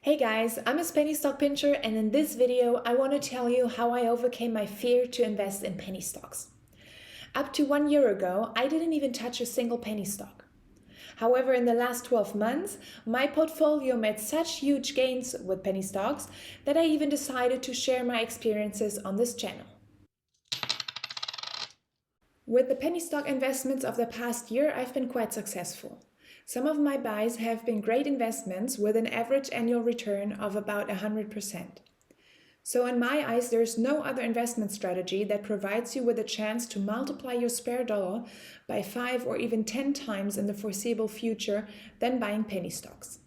Hey guys, I'm a penny stock pincher, and in this video I want to tell you how I overcame my fear to invest in penny stocks. Up to 1 year ago, I didn't even touch a single penny stock. However, in the last 12 months, my portfolio made such huge gains with penny stocks that I even decided to share my experiences on this channel. With the penny stock investments of the past year, I've been quite successful. Some of my buys have been great investments with an average annual return of about 100%. So in my eyes, there's no other investment strategy that provides you with a chance to multiply your spare dollar by 5 or even 10 times in the foreseeable future than buying penny stocks.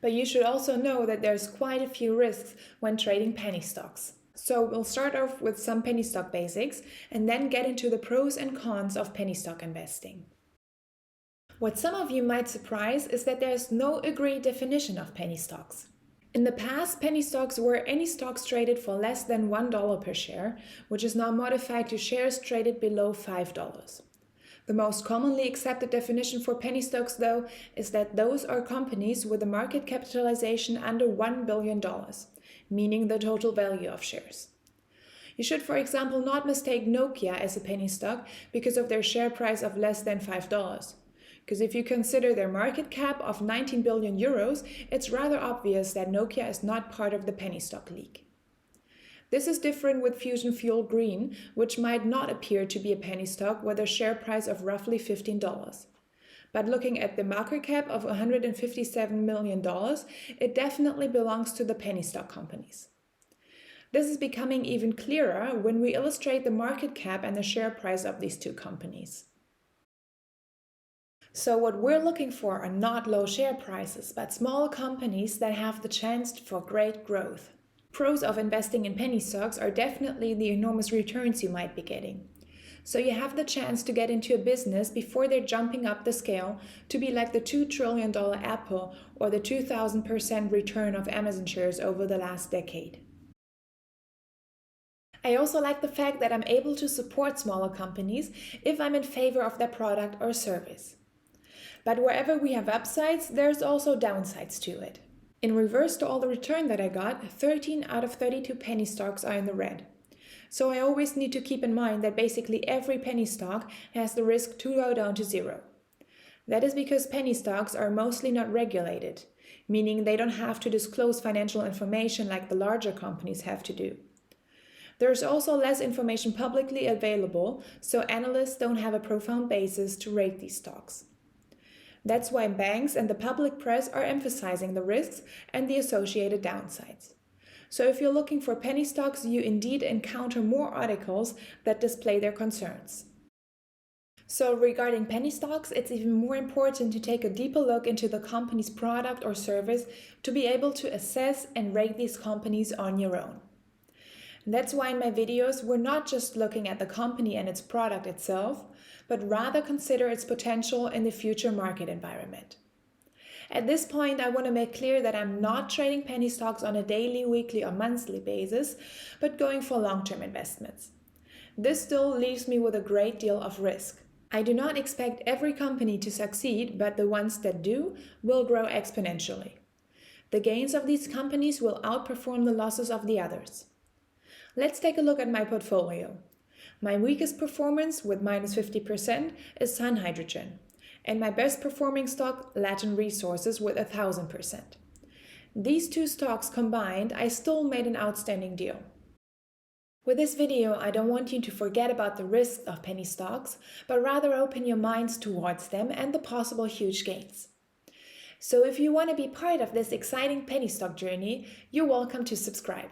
But you should also know that there's quite a few risks when trading penny stocks. So we'll start off with some penny stock basics and then get into the pros and cons of penny stock investing. What some of you might surprise is that there is no agreed definition of penny stocks. In the past, penny stocks were any stocks traded for less than $1 per share, which is now modified to shares traded below $5. The most commonly accepted definition for penny stocks, though, is that those are companies with a market capitalization under $1 billion, meaning the total value of shares. You should, for example, not mistake Nokia as a penny stock because of their share price of less than $5. Because if you consider their market cap of 19 billion euros, it's rather obvious that Nokia is not part of the penny stock league. This is different with Fusion Fuel Green, which might not appear to be a penny stock with a share price of roughly $15. But looking at the market cap of $157 million, it definitely belongs to the penny stock companies. This is becoming even clearer when we illustrate the market cap and the share price of these two companies. So what we're looking for are not low share prices, but small companies that have the chance for great growth. Pros of investing in penny stocks are definitely the enormous returns you might be getting. So you have the chance to get into a business before they're jumping up the scale to be like the $2 trillion Apple or the 2,000% return of Amazon shares over the last decade. I also like the fact that I'm able to support smaller companies if I'm in favor of their product or service. But wherever we have upsides, there's also downsides to it. In reverse to all the return that I got, 13 out of 32 penny stocks are in the red. So I always need to keep in mind that basically every penny stock has the risk to go down to zero. That is because penny stocks are mostly not regulated, meaning they don't have to disclose financial information like the larger companies have to do. There's also less information publicly available, so analysts don't have a profound basis to rate these stocks. That's why banks and the public press are emphasizing the risks and the associated downsides. So if you're looking for penny stocks, you indeed encounter more articles that display their concerns. So regarding penny stocks, it's even more important to take a deeper look into the company's product or service to be able to assess and rate these companies on your own. That's why in my videos, we're not just looking at the company and its product itself, but rather consider its potential in the future market environment. At this point, I want to make clear that I'm not trading penny stocks on a daily, weekly, or monthly basis, but going for long-term investments. This still leaves me with a great deal of risk. I do not expect every company to succeed, but the ones that do will grow exponentially. The gains of these companies will outperform the losses of the others. Let's take a look at my portfolio. My weakest performance with minus 50% is Sun Hydrogen, and my best performing stock, Latin Resources, with 1,000%. These two stocks combined, I still made an outstanding deal. With this video, I don't want you to forget about the risks of penny stocks, but rather open your minds towards them and the possible huge gains. So if you want to be part of this exciting penny stock journey, you're welcome to subscribe.